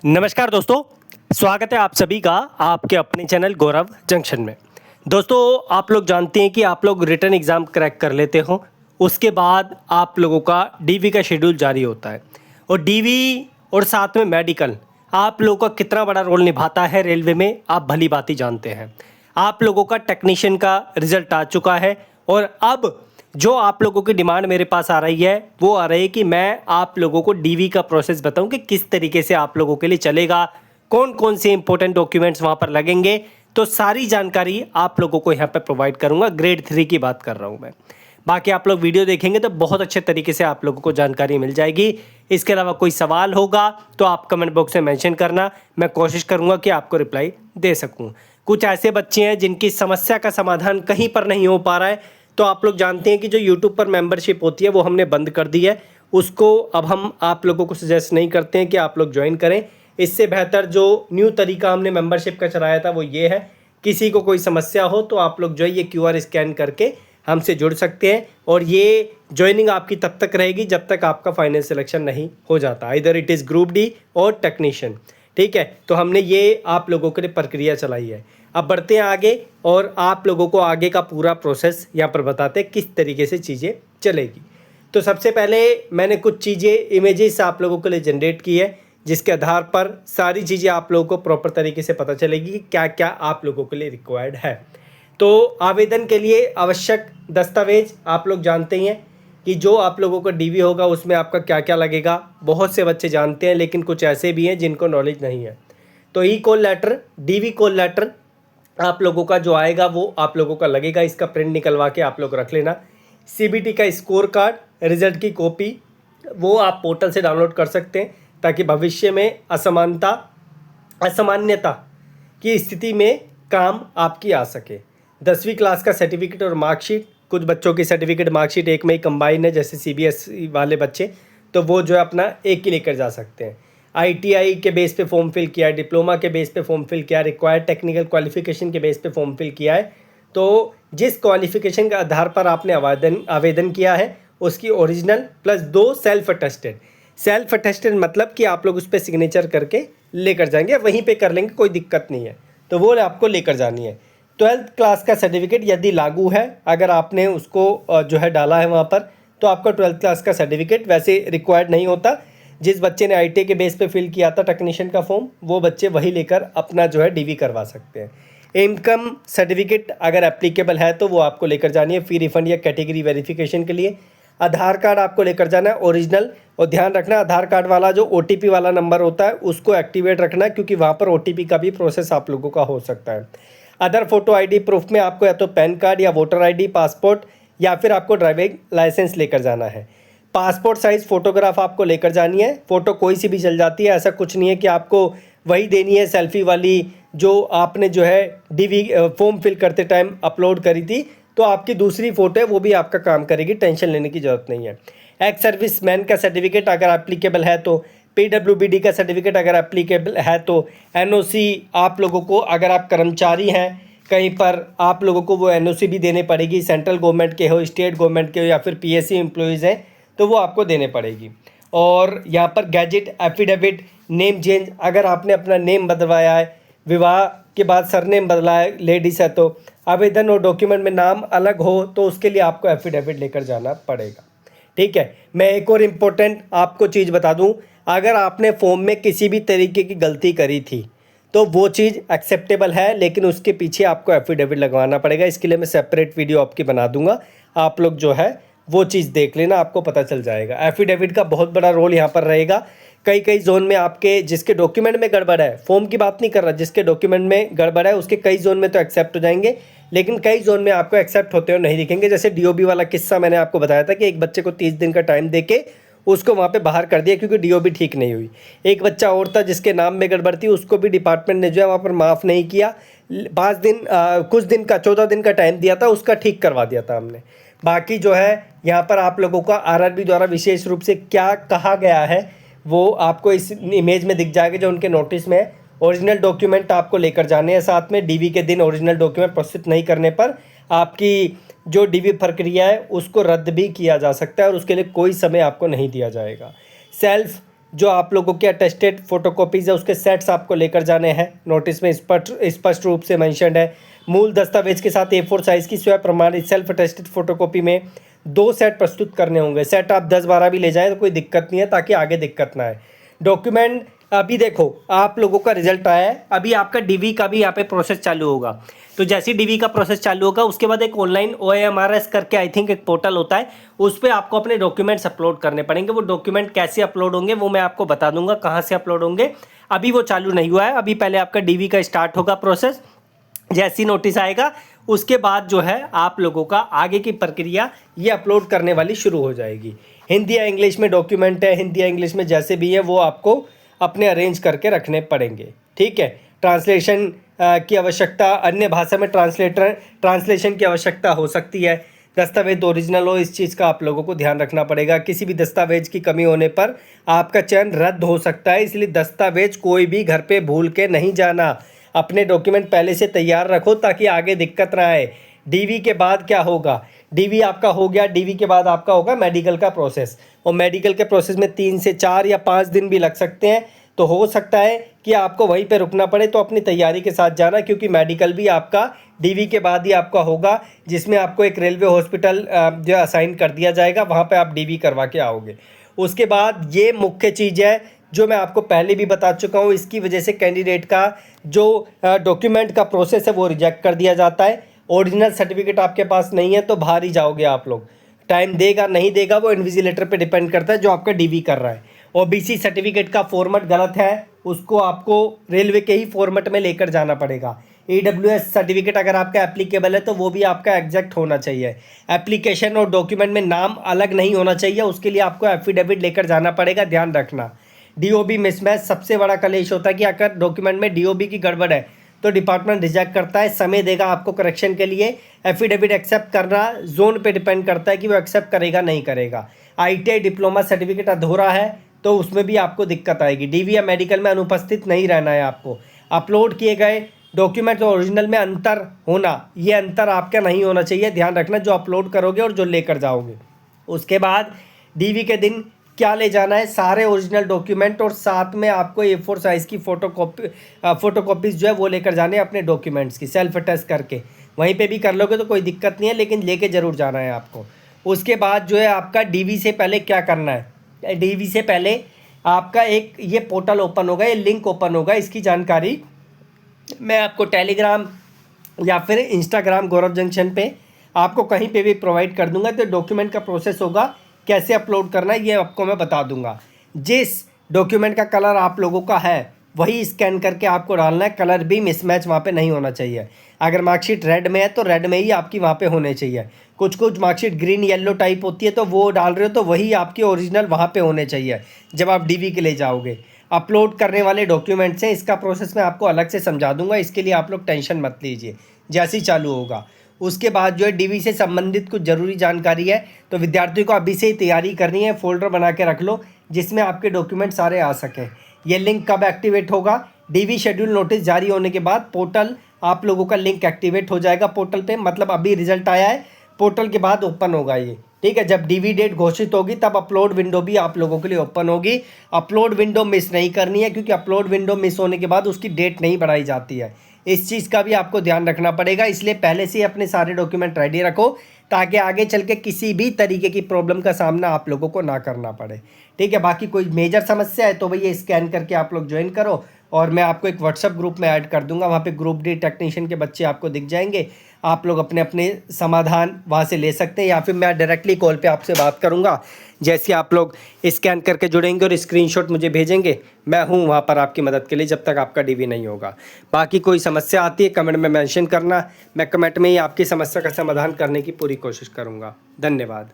नमस्कार दोस्तों, स्वागत है आप सभी का आपके अपने चैनल गौरव जंक्शन में। दोस्तों, आप लोग जानते हैं कि आप लोग रिटन एग्ज़ाम क्रैक कर लेते हो, उसके बाद आप लोगों का डीवी का शेड्यूल जारी होता है और डीवी और साथ में मेडिकल आप लोगों का कितना बड़ा रोल निभाता है रेलवे में, आप भली भांति जानते हैं। आप लोगों का टेक्नीशियन का रिज़ल्ट आ चुका है और अब जो आप लोगों की डिमांड मेरे पास आ रही है वो आ रही है कि मैं आप लोगों को डीवी का प्रोसेस बताऊं कि किस तरीके से आप लोगों के लिए चलेगा, कौन कौन से इंपॉर्टेंट डॉक्यूमेंट्स वहां पर लगेंगे। तो सारी जानकारी आप लोगों को यहां पर प्रोवाइड करूंगा। ग्रेड 3 की बात कर रहा हूं मैं। बाकी आप लोग वीडियो देखेंगे तो बहुत अच्छे तरीके से आप लोगों को जानकारी मिल जाएगी। इसके अलावा कोई सवाल होगा तो आप कमेंट बॉक्स में मेंशन करना, मैं कोशिश करूंगा कि आपको रिप्लाई दे सकूं। कुछ ऐसे बच्चे हैं जिनकी समस्या का समाधान कहीं पर नहीं हो पा रहा है, तो आप लोग जानते हैं कि जो यूट्यूब पर मेंबरशिप होती है वो हमने बंद कर दी है। उसको अब हम आप लोगों को सजेस्ट नहीं करते हैं कि आप लोग ज्वाइन करें। इससे बेहतर जो न्यू तरीका हमने मेंबरशिप का चलाया था वो ये है, किसी को कोई समस्या हो तो आप लोग जो है ये QR स्कैन करके हमसे जुड़ सकते हैं और ये ज्वाइनिंग आपकी तब तक रहेगी जब तक आपका फाइनल सिलेक्शन नहीं हो जाता, इधर इट इज़ ग्रुप डी और टेक्नीशियन। ठीक है, तो हमने ये आप लोगों के लिए प्रक्रिया चलाई है। अब बढ़ते हैं आगे और आप लोगों को आगे का पूरा प्रोसेस यहाँ पर बताते हैं किस तरीके से चीज़ें चलेगी। तो सबसे पहले मैंने कुछ चीज़ें इमेजेस आप लोगों के लिए जनरेट की है, जिसके आधार पर सारी चीज़ें आप लोगों को प्रॉपर तरीके से पता चलेगी कि क्या क्या आप लोगों के लिए रिक्वायर्ड है। तो आवेदन के लिए आवश्यक दस्तावेज आप लोग जानते ही हैं कि जो आप लोगों का डीवी होगा उसमें आपका क्या क्या लगेगा। बहुत से बच्चे जानते हैं लेकिन कुछ ऐसे भी हैं जिनको नॉलेज नहीं है। तो E call letter, DV call letter आप लोगों का जो आएगा वो आप लोगों का लगेगा। इसका प्रिंट निकलवा के आप लोग रख लेना। सीबीटी का स्कोर कार्ड, रिजल्ट की कॉपी वो आप पोर्टल से डाउनलोड कर सकते हैं ताकि भविष्य में असामान्यता की स्थिति में काम आपकी आ सके। 10वीं क्लास का सर्टिफिकेट और मार्कशीट, कुछ बच्चों की सर्टिफिकेट मार्कशीट एक में ही कंबाइन है, जैसे CBSE वाले बच्चे तो वो जो है अपना एक ही लेकर जा सकते हैं। ITI के बेस पे फॉर्म फिल किया है, डिप्लोमा के बेस पे फॉर्म फिल किया है, रिक्वायर्ड टेक्निकल क्वालिफिकेशन के बेस पे फॉर्म फिल किया है। तो जिस क्वालिफिकेशन के आधार पर आपने आवेदन किया है उसकी ओरिजिनल प्लस 2 सेल्फ अटेस्टेड मतलब कि आप लोग उस पर सिग्नेचर करके लेकर जाएंगे, वहीं पे कर लेंगे, कोई दिक्कत नहीं है। तो वो आपको लेकर जानी है। 12th क्लास का सर्टिफिकेट यदि लागू है, अगर आपने उसको जो है डाला है वहाँ पर, तो आपका 12th क्लास का सर्टिफिकेट वैसे रिक्वायर्ड नहीं होता। जिस बच्चे ने ITI के बेस पे फिल किया था टेक्नीशियन का फॉर्म, वो बच्चे वही लेकर अपना जो है डीवी करवा सकते हैं। इनकम सर्टिफिकेट अगर एप्लीकेबल है तो वो आपको लेकर जानी है फ़ी रिफंड या कैटेगरी वेरिफिकेशन के लिए। आधार कार्ड आपको लेकर जाना है ओरिजिनल, और ध्यान रखना आधार कार्ड वाला जो OTP वाला नंबर होता है उसको एक्टिवेट रखना, क्योंकि वहाँ पर OTP का भी प्रोसेस आप लोगों का हो सकता है। अदर फोटो ID प्रूफ में आपको या तो पैन कार्ड या वोटर ID, पासपोर्ट या फिर आपको ड्राइविंग लाइसेंस लेकर जाना है। पासपोर्ट साइज़ फ़ोटोग्राफ आपको लेकर जानी है। फ़ोटो कोई सी भी चल जाती है, ऐसा कुछ नहीं है कि आपको वही देनी है सेल्फी वाली जो आपने जो है डीवी फॉर्म फिल करते टाइम अपलोड करी थी। तो आपकी दूसरी फ़ोटो है वो भी आपका काम करेगी, टेंशन लेने की ज़रूरत नहीं है। एक्स सर्विस मैन का सर्टिफिकेट अगर एप्लीकेबल है तो, PWBD का सर्टिफिकेट अगर एप्लीकेबल है तो, NOC आप लोगों को अगर आप कर्मचारी हैं कहीं पर आप लोगों को वो NOC भी देने पड़ेगी, सेंट्रल गवर्नमेंट के हो, स्टेट गवर्नमेंट के हो या फिर PSC एम्प्लॉयज़ हैं तो वो आपको देने पड़ेगी। और यहाँ पर गैजेट एफिडेविट, नेम चेंज अगर आपने अपना नेम बदलवाया है, विवाह के बाद सरनेम बदला है, लेडीज़ है तो, आवेदन और डॉक्यूमेंट में नाम अलग हो तो उसके लिए आपको एफिडेविट लेकर जाना पड़ेगा। ठीक है, मैं एक और इम्पोर्टेंट आपको चीज़ बता दूं, अगर आपने फॉर्म में किसी भी तरीके की गलती करी थी तो वो चीज़ एक्सेप्टेबल है, लेकिन उसके पीछे आपको एफिडेविट लगवाना पड़ेगा। इसके लिए मैं सेपरेट वीडियो आपकी बना दूंगा, आप लोग जो है वो चीज़ देख लेना, आपको पता चल जाएगा। एफिडेविट का बहुत बड़ा रोल यहाँ पर रहेगा। कई जोन में आपके जिसके डॉक्यूमेंट में गड़बड़ है, फॉर्म की बात नहीं कर रहा, जिसके डॉक्यूमेंट में गड़बड़ है उसके कई जोन में तो एक्सेप्ट हो जाएंगे, लेकिन कई जोन में आपको एक्सेप्ट होते हुए नहीं दिखेंगे। जैसे DOB वाला किस्सा मैंने आपको बताया था कि एक बच्चे को 30 दिन का टाइम देके उसको वहाँ पे बाहर कर दिया क्योंकि DOB ठीक नहीं हुई। एक बच्चा और था जिसके नाम में गड़बड़ थी, उसको भी डिपार्टमेंट ने जो है वहाँ पर माफ़ नहीं किया। 5 दिन कुछ दिन का 14 दिन का टाइम दिया था, उसका ठीक करवा दिया था हमने। बाकी जो है यहाँ पर आप लोगों का RRB द्वारा विशेष रूप से क्या कहा गया है वो आपको इस इमेज में दिख जाएगा जो उनके नोटिस में है। ओरिजिनल डॉक्यूमेंट आपको लेकर जाने हैं साथ में। डीवी के दिन ओरिजिनल डॉक्यूमेंट प्रस्तुत नहीं करने पर आपकी जो डीवी प्रक्रिया है उसको रद्द भी किया जा सकता है और उसके लिए कोई समय आपको नहीं दिया जाएगा। सेल्फ जो आप लोगों के अटेस्टेड फोटोकॉपीज़ है उसके सेट्स आपको लेकर जाने हैं। नोटिस में स्पष्ट रूप से मेंशन्ड है। मूल दस्तावेज के साथ A4 साइज़ की स्वयं प्रमाणित सेल्फ अटेस्टेड फोटोकॉपी में 2 सेट प्रस्तुत करने होंगे। सेट आप 10-12 भी ले जाएं तो कोई दिक्कत नहीं है, ताकि आगे दिक्कत ना आए। डॉक्यूमेंट अभी देखो आप लोगों का रिजल्ट आया है, अभी आपका डीवी का भी यहाँ पे प्रोसेस चालू होगा। तो जैसे ही डीवी का प्रोसेस चालू होगा उसके बाद एक ऑनलाइन OAMRS करके आई थिंक एक पोर्टल होता है, उस पर आपको अपने डॉक्यूमेंट्स अपलोड करने पड़ेंगे। वो डॉक्यूमेंट कैसे अपलोड होंगे वो मैं आपको बता दूंगा, कहाँ से अपलोड होंगे। अभी वो चालू नहीं हुआ है, अभी पहले आपका डीवी का स्टार्ट होगा प्रोसेस। जैसी नोटिस आएगा उसके बाद जो है आप लोगों का आगे की प्रक्रिया ये अपलोड करने वाली शुरू हो जाएगी। हिंदी या इंग्लिश में डॉक्यूमेंट है, हिंदी या इंग्लिश में जैसे भी है वो आपको अपने अरेंज करके रखने पड़ेंगे। ठीक है, ट्रांसलेशन की आवश्यकता, अन्य भाषा में ट्रांसलेशन की आवश्यकता हो सकती है। दस्तावेज ओरिजिनल हो, इस चीज़ का आप लोगों को ध्यान रखना पड़ेगा। किसी भी दस्तावेज की कमी होने पर आपका चयन रद्द हो सकता है, इसलिए दस्तावेज कोई भी घर पे भूल के नहीं जाना। अपने डॉक्यूमेंट पहले से तैयार रखो ताकि आगे दिक्कत ना आए। डीवी के बाद क्या होगा, डीवी आपका हो गया, डीवी के बाद आपका होगा मेडिकल का प्रोसेस, और मेडिकल के प्रोसेस में 3 से 4 या 5 दिन भी लग सकते हैं। तो हो सकता है कि आपको वहीं पे रुकना पड़े, तो अपनी तैयारी के साथ जाना, क्योंकि मेडिकल भी आपका डीवी के बाद ही आपका होगा, जिसमें आपको एक रेलवे हॉस्पिटल जो असाइन कर दिया जाएगा, वहाँ पे आप डीवी करवा के आओगे। उसके बाद ये मुख्य चीज़ है जो मैं आपको पहले भी बता चुका हूँ, इसकी वजह से कैंडिडेट का जो डॉक्यूमेंट का प्रोसेस है वो रिजेक्ट कर दिया जाता है। ओरिजिनल सर्टिफिकेट आपके पास नहीं है तो बाहर ही जाओगे आप लोग। टाइम देगा नहीं देगा वो इन्विजिलेटर पे डिपेंड करता है जो आपका डीवी कर रहा है। ओबीसी सर्टिफिकेट का फॉर्मेट गलत है, उसको आपको रेलवे के ही फॉर्मेट में लेकर जाना पड़ेगा। EWS सर्टिफिकेट अगर आपका एप्लीकेबल है तो वो भी आपका एग्जैक्ट होना चाहिए। एप्लीकेशन और डॉक्यूमेंट में नाम अलग नहीं होना चाहिए, उसके लिए आपको एफिडेविट लेकर जाना पड़ेगा, ध्यान रखना। DOB मिसमैच सबसे बड़ा कलेश होता है कि अगर डॉक्यूमेंट में DOB की गड़बड़ है तो डिपार्टमेंट रिजेक्ट करता है, समय देगा आपको करेक्शन के लिए। एफिडेविट एक्सेप्ट करना जोन पे डिपेंड करता है कि वो एक्सेप्ट करेगा नहीं करेगा। ITI डिप्लोमा सर्टिफिकेट अधूरा है तो उसमें भी आपको दिक्कत आएगी। डीवी या मेडिकल में अनुपस्थित नहीं रहना है आपको। अपलोड किए गए डॉक्यूमेंट और ओरिजिनल में अंतर होना, ये अंतर आपका नहीं होना चाहिए, ध्यान रखना जो अपलोड करोगे और जो लेकर जाओगे। उसके बाद डीवी के दिन क्या ले जाना है, सारे ओरिजिनल डॉक्यूमेंट और साथ में आपको A4 साइज़ की फोटोकॉपीज़ जो है वो लेकर जाने हैं अपने डॉक्यूमेंट्स की, सेल्फ अटेस्ट करके। वहीं पे भी कर लोगे तो कोई दिक्कत नहीं है, लेकिन लेके ज़रूर जाना है आपको। उसके बाद जो है आपका डीवी से पहले क्या करना है, डीवी से पहले आपका एक ये पोर्टल ओपन होगा, ये लिंक ओपन होगा, इसकी जानकारी मैं आपको टेलीग्राम या फिर इंस्टाग्राम गौरव जंक्शन पे आपको कहीं पे भी प्रोवाइड कर दूंगा। तो डॉक्यूमेंट का प्रोसेस होगा, कैसे अपलोड करना है ये आपको मैं बता दूंगा। जिस डॉक्यूमेंट का कलर आप लोगों का है वही स्कैन करके आपको डालना है, कलर भी मिसमैच वहाँ पे नहीं होना चाहिए। अगर मार्कशीट रेड में है तो रेड में ही आपकी वहाँ पे होने चाहिए। कुछ मार्कशीट ग्रीन येलो टाइप होती है तो वो डाल रहे हो तो वही आपके ओरिजिनल वहाँ पे होने चाहिए जब आप डीवी के लिए जाओगे। अपलोड करने वाले डॉक्यूमेंट्स हैं, इसका प्रोसेस मैं आपको अलग से समझा दूंगा, इसके लिए आप लोग टेंशन मत लीजिए, जैसे ही चालू होगा। उसके बाद जो है डीवी से संबंधित कुछ ज़रूरी जानकारी है तो विद्यार्थियों को अभी से ही तैयारी करनी है, फोल्डर बना के रख लो जिसमें आपके डॉक्यूमेंट सारे आ सकें। ये लिंक कब एक्टिवेट होगा, डीवी शेड्यूल नोटिस जारी होने के बाद पोर्टल आप लोगों का लिंक एक्टिवेट हो जाएगा पोर्टल पे, मतलब अभी रिजल्ट आया है, पोर्टल के बाद ओपन होगा ये। ठीक है, जब डीवी डेट घोषित होगी तब अपलोड विंडो भी आप लोगों के लिए ओपन होगी। अपलोड विंडो मिस नहीं करनी है, क्योंकि अपलोड विंडो मिस होने के बाद उसकी डेट नहीं बढ़ाई जाती है। इस चीज़ का भी आपको ध्यान रखना पड़ेगा, इसलिए पहले से ही अपने सारे डॉक्यूमेंट रेडी रखो ताकि आगे चल के किसी भी तरीके की प्रॉब्लम का सामना आप लोगों को ना करना पड़े। ठीक है, बाकी कोई मेजर समस्या है तो भैया स्कैन करके आप लोग ज्वाइन करो, और मैं आपको एक व्हाट्सअप ग्रुप में ऐड कर दूंगा, वहाँ पे ग्रुप डी टेक्नीशियन के बच्चे आपको दिख जाएंगे। आप लोग अपने अपने समाधान वहाँ से ले सकते हैं, या फिर मैं डायरेक्टली कॉल पे आपसे बात करूँगा। जैसे आप लोग स्कैन करके जुड़ेंगे और स्क्रीनशॉट मुझे भेजेंगे, मैं हूँ वहाँ पर आपकी मदद के लिए जब तक आपका डीवी नहीं होगा। बाकी कोई समस्या आती है कमेंट में मेंशन करना, मैं कमेंट में ही आपकी समस्या का समाधान करने की पूरी कोशिश करूँगा। धन्यवाद।